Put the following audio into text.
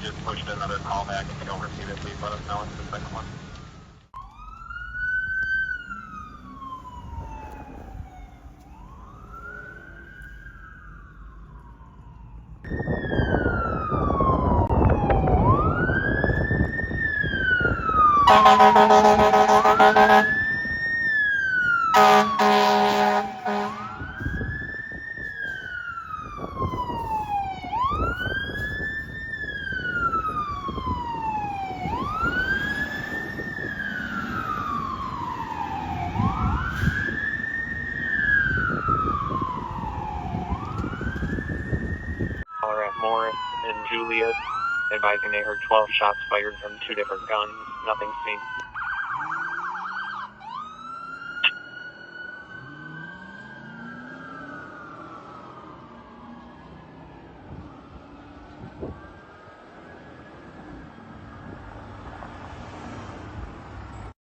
just pushed another call back. If you don't receive it, please let us know. It's the second one. At Morris and Julius, advising they heard 12 shots fired from 2 different guns. Nothing seen.